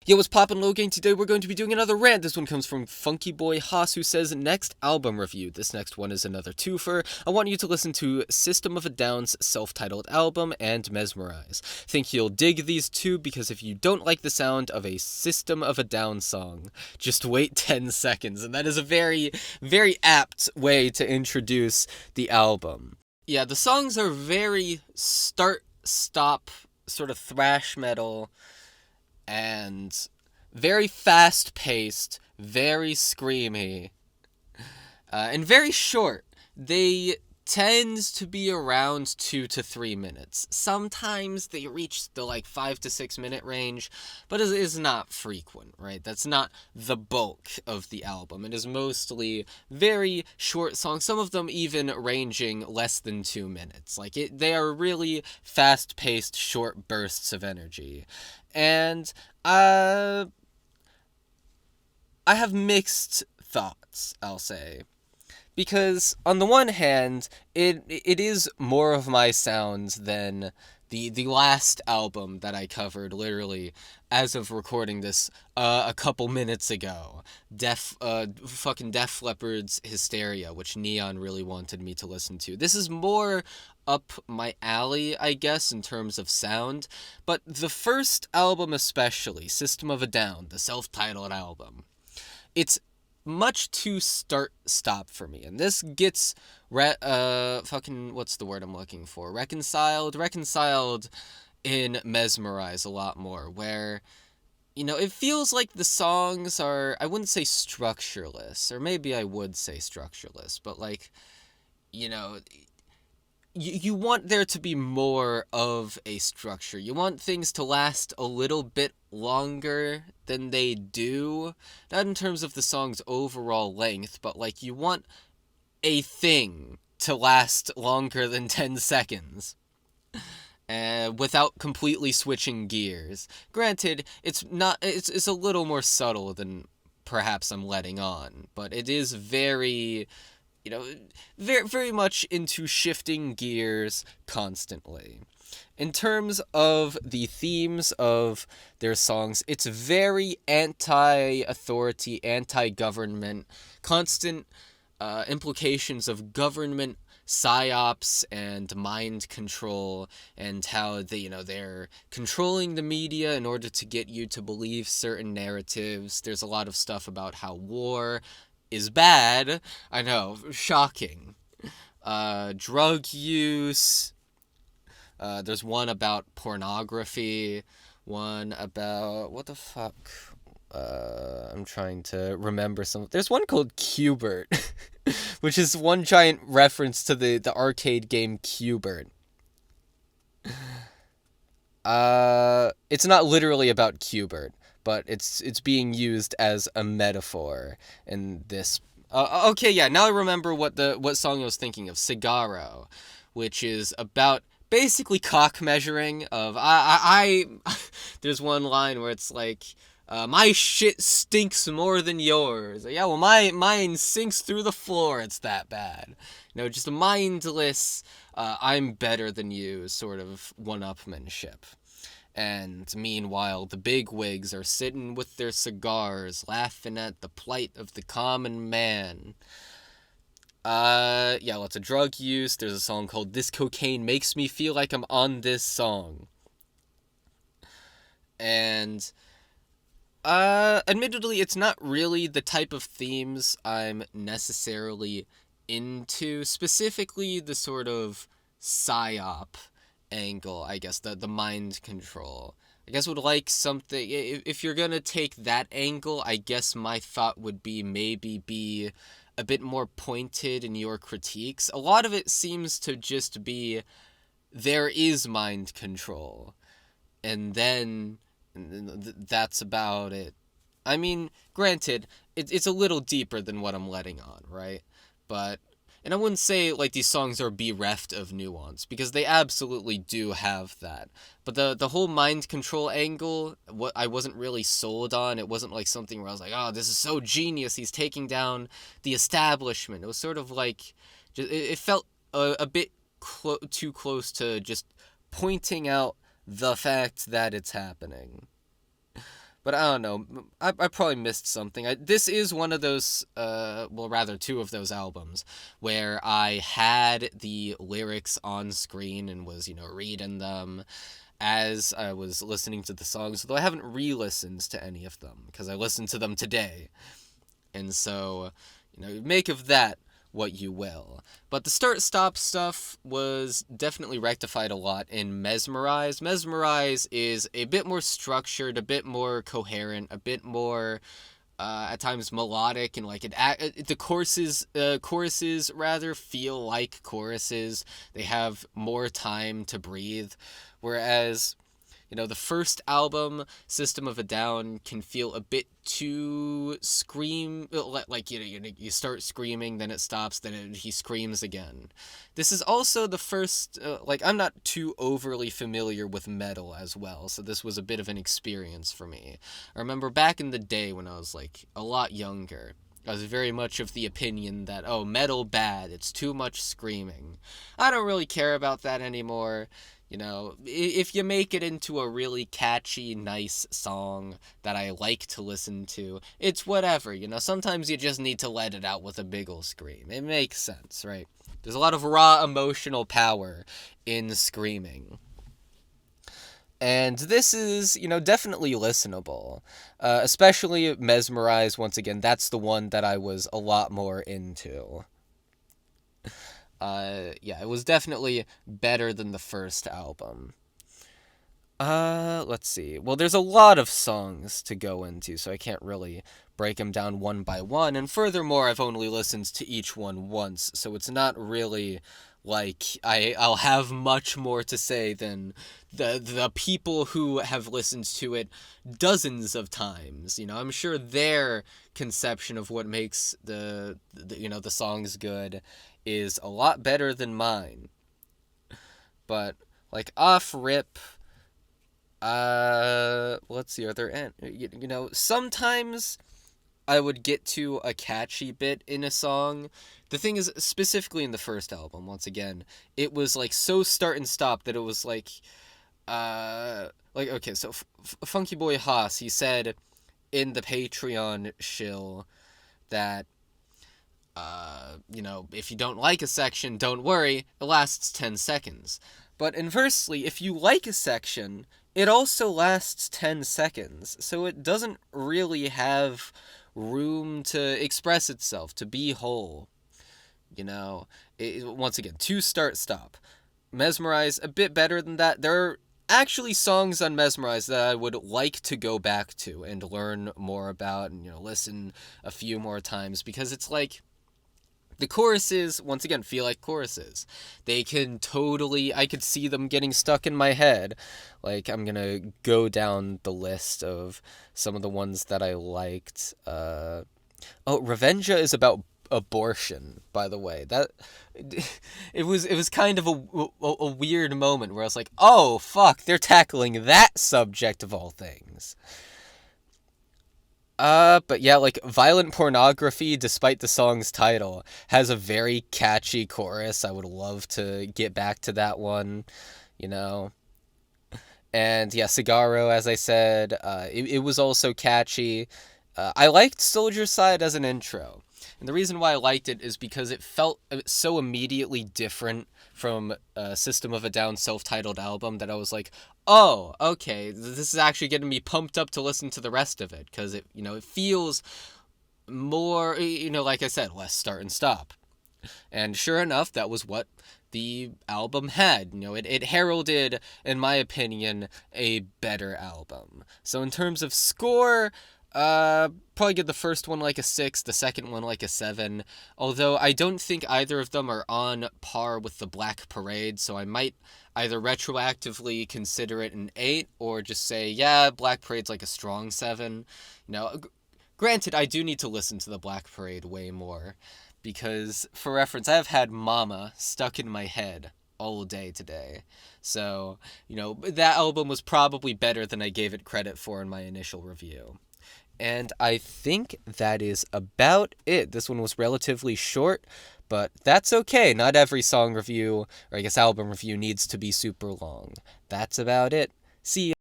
Yo, what's poppin', Logang? Today we're going to be doing another rant. This one comes from Funky Boy Haas, who says, next album review. This next one is another twofer. I want you to listen to System of a Down's self-titled album and Mesmerize. Think you'll dig these two, because if you don't like the sound of a System of a Down song, just wait 10 seconds. And that is a very, very apt way to introduce the album. Yeah, the songs are very start-stop, sort of thrash metal, and very fast-paced, very screamy, and very short. They tend to be around 2 to 3 minutes. Sometimes they reach the 5 to 6 minute range, but it is not frequent, right? That's not the bulk of the album. It is mostly very short songs, some of them even ranging less than 2 minutes. They are really fast-paced, short bursts of energy. And I have mixed thoughts, I'll say. Because on the one hand, it is more of my sounds than the last album that I covered, literally, as of recording this a couple minutes ago. Fucking Def Leppard's Hysteria, which Neon really wanted me to listen to. This is more up my alley, I guess, in terms of sound. But the first album especially, System of a Down, the self-titled album, it's much too start-stop for me. And this gets, what's the word I'm looking for? Reconciled in Mesmerize a lot more, where, it feels like the songs are, I wouldn't say structureless, or maybe I would say structureless, but you want there to be more of a structure. You want things to last a little bit longer than they do. Not in terms of the song's overall length, but you want a thing to last longer than 10 seconds. Without completely switching gears. Granted, it's a little more subtle than perhaps I'm letting on, but it is very, very, very into shifting gears constantly. In terms of the themes of their songs, it's very anti-authority, anti-government, constant implications of government psyops and mind control, and how they're controlling the media in order to get you to believe certain narratives. There's a lot of stuff about how war is bad. I know, shocking. Drug use. There's one about pornography. One about, what the fuck? I'm trying to remember some. There's one called Q*bert, which is one giant reference to the arcade game Q*bert. It's not literally about Q*bert, but it's being used as a metaphor in this. Okay, yeah, now I remember what song I was thinking of, Cigarro, which is about basically cock measuring of, there's one line where it's like, my shit stinks more than yours. Yeah, well, mine sinks through the floor, it's that bad. Just a mindless, I'm better than you sort of one-upmanship. And meanwhile, the bigwigs are sitting with their cigars, laughing at the plight of the common man. Yeah, lots of drug use. There's a song called This Cocaine Makes Me Feel Like I'm on This Song. And, admittedly, it's not really the type of themes I'm necessarily into. Specifically, the sort of psyop angle, I guess, the mind control. I guess would like something, if you're gonna take that angle, I guess my thought would be maybe be a bit more pointed in your critiques. A lot of it seems to just be, there is mind control, and then that's about it. I mean, granted, it's a little deeper than what I'm letting on, right? But, and I wouldn't say, these songs are bereft of nuance, because they absolutely do have that. But the whole mind control angle, what I wasn't really sold on. It wasn't something where I was like, oh, this is so genius, he's taking down the establishment. It was sort of it felt a bit too close to just pointing out the fact that it's happening. But I don't know. I probably missed something. This is one of those, well, rather two of those albums where I had the lyrics on screen and was, reading them as I was listening to the songs, though I haven't re-listened to any of them because I listened to them today. And so, make of that what you will. But the start-stop stuff was definitely rectified a lot in Mesmerize. Mesmerize is a bit more structured, a bit more coherent, a bit more at times melodic, and like the choruses rather feel like choruses. They have more time to breathe, whereas the first album, System of a Down, can feel a bit too like you start screaming, then it stops, then he screams again. This is also the first, I'm not too overly familiar with metal as well, so this was a bit of an experience for me. I remember back in the day when I was like a lot younger, I was very much of the opinion that, oh, metal bad, it's too much screaming. I don't really care about that anymore. If you make it into a really catchy, nice song that I like to listen to, it's whatever, Sometimes you just need to let it out with a big ol' scream. It makes sense, right? There's a lot of raw emotional power in screaming. And this is, definitely listenable. Especially Mesmerize, once again, that's the one that I was a lot more into. Yeah, it was definitely better than the first album. Let's see. Well, there's a lot of songs to go into, so I can't really break them down one by one. And furthermore, I've only listened to each one once, so it's not really like I'll have much more to say than the people who have listened to it dozens of times. I'm sure their conception of what makes the songs good is a lot better than mine. But like off rip, let's see, are there sometimes I would get to a catchy bit in a song. The thing is, specifically in the first album, once again, it was like so start and stop that it was like okay, so Funky Boy Haas, he said in the Patreon shill that if you don't like a section, don't worry, it lasts 10 seconds. But inversely, if you like a section, it also lasts 10 seconds. So it doesn't really have room to express itself, to be whole. Once again, to start, stop. Mesmerize, a bit better than that. There are actually songs on Mesmerize that I would like to go back to and learn more about and, listen a few more times, because it's like, the choruses, once again, feel like choruses. They can I could see them getting stuck in my head. Like, I'm gonna go down the list of some of the ones that I liked. Revenja is about abortion, by the way. It was kind of a weird moment where I was like, oh, fuck, they're tackling that subject of all things. But yeah, like, Violent Pornography, despite the song's title, has a very catchy chorus. I would love to get back to that one, And yeah, Cigarro, as I said, it was also catchy. I liked Soldier Side as an intro. And the reason why I liked it is because it felt so immediately different from System of a Down self-titled album that I was like, oh, okay, this is actually getting me pumped up to listen to the rest of it, because it feels more, like I said, less start and stop. And sure enough, that was what the album had. It heralded, in my opinion, a better album. So in terms of score, probably give the first one like a 6, the second one like a 7. Although I don't think either of them are on par with the Black Parade, so I might either retroactively consider it an 8 or just say, yeah, Black Parade's like a strong 7. Granted, I do need to listen to the Black Parade way more, because, for reference, I've had Mama stuck in my head all day today. So, that album was probably better than I gave it credit for in my initial review. And I think that is about it. This one was relatively short, but that's okay. Not every song review, or I guess album review, needs to be super long. That's about it. See ya.